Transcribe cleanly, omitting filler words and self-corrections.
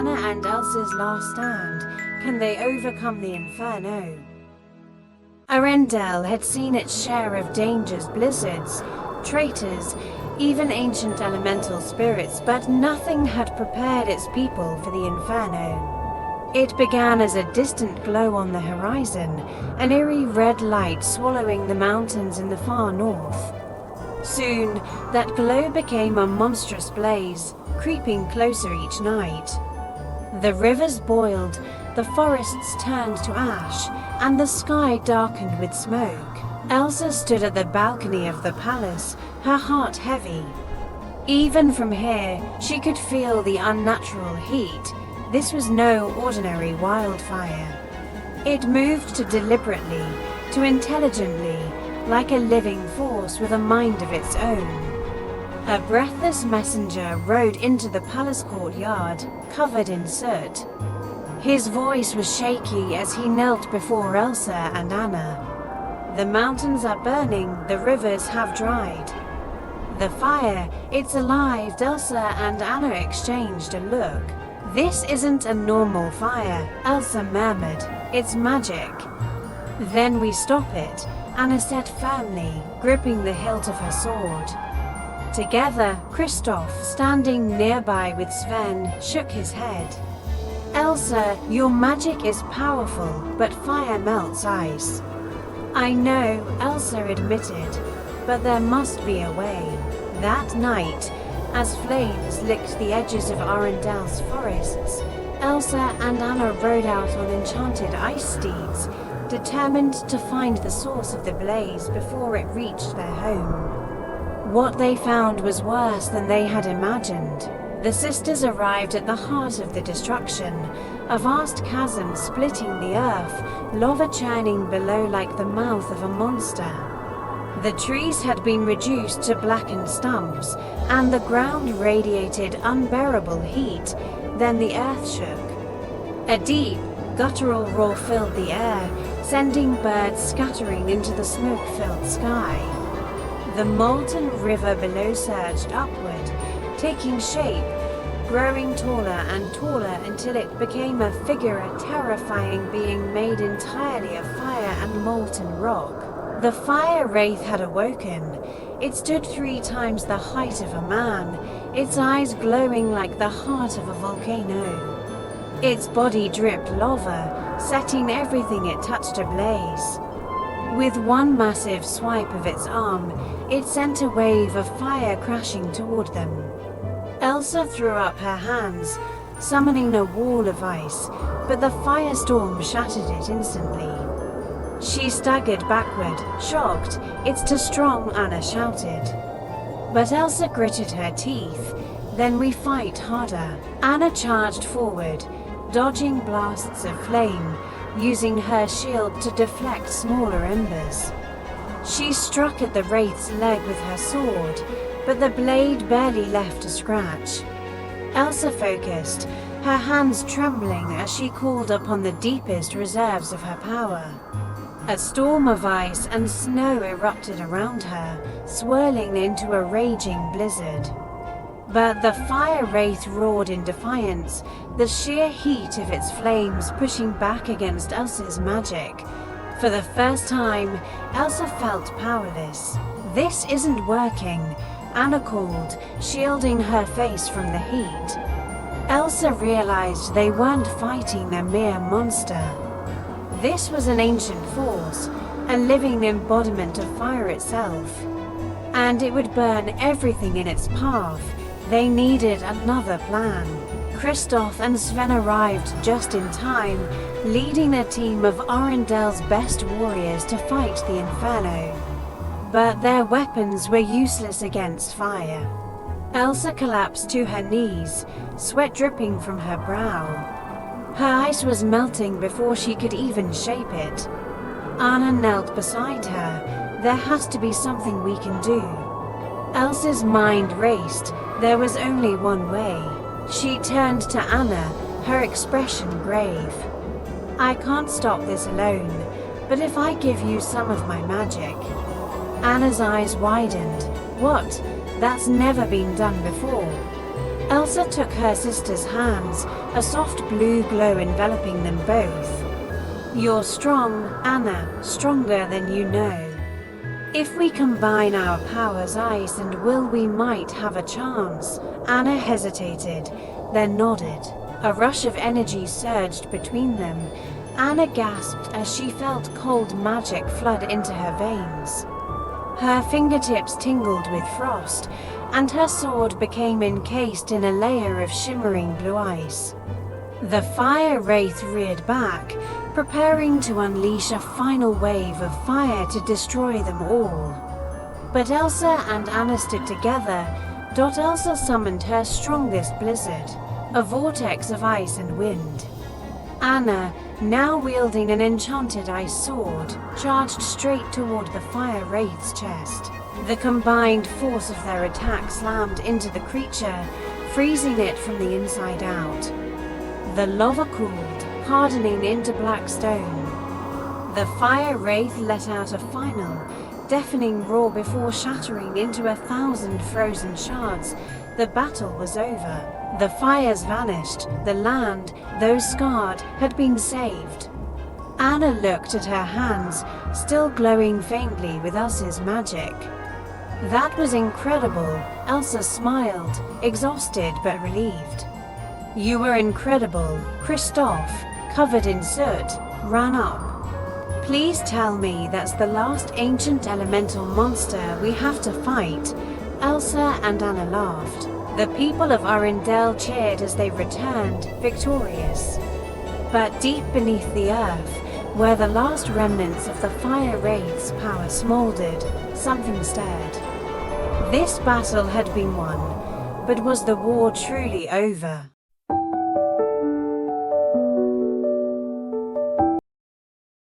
Anna and Elsa's last stand. Can they overcome the Inferno? Arendelle had seen its share of dangers, blizzards, traitors, even ancient elemental spirits, but nothing had prepared its people for the Inferno. It began as a distant glow on the horizon, an eerie red light swallowing the mountains in the far north. Soon, that glow became a monstrous blaze, creeping closer each night. The rivers boiled, the forests turned to ash, and the sky darkened with smoke. Elsa stood at the balcony of the palace, her heart heavy. Even from here, she could feel the unnatural heat. This was no ordinary wildfire. It moved to deliberately, to intelligently, like a living force with a mind of its own. A breathless messenger rode into the palace courtyard, covered in soot. His voice was shaky as he knelt before Elsa and Anna. The mountains are burning, the rivers have dried. The fire, it's alive. Elsa and Anna exchanged a look. This isn't a normal fire, Elsa murmured. It's magic. Then we stop it, Anna said firmly, gripping the hilt of her sword. Together, Kristoff, standing nearby with Sven, shook his head. Elsa, your magic is powerful, but fire melts ice. I know, Elsa admitted, but there must be a way. That night, as flames licked the edges of Arendelle's forests, Elsa and Anna rode out on enchanted ice steeds, determined to find the source of the blaze before it reached their home. What they found was worse than they had imagined. The sisters arrived at the heart of the destruction, a vast chasm splitting the earth, lava churning below like the mouth of a monster. The trees had been reduced to blackened stumps, and the ground radiated unbearable heat. Then the earth shook. A deep, guttural roar filled the air, sending birds scattering into the smoke-filled sky. The molten river below surged upward, taking shape, growing taller and taller until it became a figure, a terrifying being made entirely of fire and molten rock. The Fire Wraith had awoken. It stood 3 times the height of a man, its eyes glowing like the heart of a volcano. Its body dripped lava, setting everything it touched ablaze. With one massive swipe of its arm, it sent a wave of fire crashing toward them. Elsa threw up her hands, summoning a wall of ice, but the firestorm shattered it instantly. She staggered backward, shocked. It's too strong, Anna shouted. But Elsa gritted her teeth. Then we fight harder. Anna charged forward, dodging blasts of flame, using her shield to deflect smaller embers. She struck at the Wraith's leg with her sword, but the blade barely left a scratch. Elsa focused, her hands trembling as she called upon the deepest reserves of her power. A storm of ice and snow erupted around her, swirling into a raging blizzard. But the Fire Wraith roared in defiance, the sheer heat of its flames pushing back against Elsa's magic. For the first time, Elsa felt powerless. This isn't working, Anna called, shielding her face from the heat. Elsa realized they weren't fighting a mere monster. This was an ancient force, a living embodiment of fire itself. And it would burn everything in its path. They needed another plan. Kristoff and Sven arrived just in time, leading a team of Arendelle's best warriors to fight the Inferno. But their weapons were useless against fire. Elsa collapsed to her knees, sweat dripping from her brow. Her ice was melting before she could even shape it. Anna knelt beside her. There has to be something we can do. Elsa's mind raced. There was only one way. She turned to Anna, her expression grave. I can't stop this alone, but if I give you some of my magic. Anna's eyes widened. What? That's never been done before. Elsa took her sister's hands, a soft blue glow enveloping them both. "You're strong, Anna, stronger than you know. If we combine our powers, ice and will, we might have a chance." Anna hesitated, then nodded. A rush of energy surged between them. Anna gasped as she felt cold magic flood into her veins. Her fingertips tingled with frost, and her sword became encased in a layer of shimmering blue ice. The Fire Wraith reared back, preparing to unleash a final wave of fire to destroy them all. But Elsa and Anna stood together. Elsa summoned her strongest blizzard, a vortex of ice and wind. Anna, now wielding an enchanted ice sword, charged straight toward the Fire Wraith's chest. The combined force of their attack slammed into the creature, freezing it from the inside out. The lava cooled, hardening into black stone. The Fire Wraith let out a final, deafening roar before shattering into 1,000 frozen shards. The battle was over. The fires vanished. The land, though scarred, had been saved. Anna looked at her hands, still glowing faintly with Elsa's magic. "That was incredible." Elsa smiled, exhausted but relieved. "You were incredible." Kristoff, covered in soot, ran up. "Please tell me that's the last ancient elemental monster we have to fight." Elsa and Anna laughed. The people of Arendelle cheered as they returned, victorious. But deep beneath the earth, where the last remnants of the Fire Wraith's power smoldered, something stirred. This battle had been won, but was the war truly over?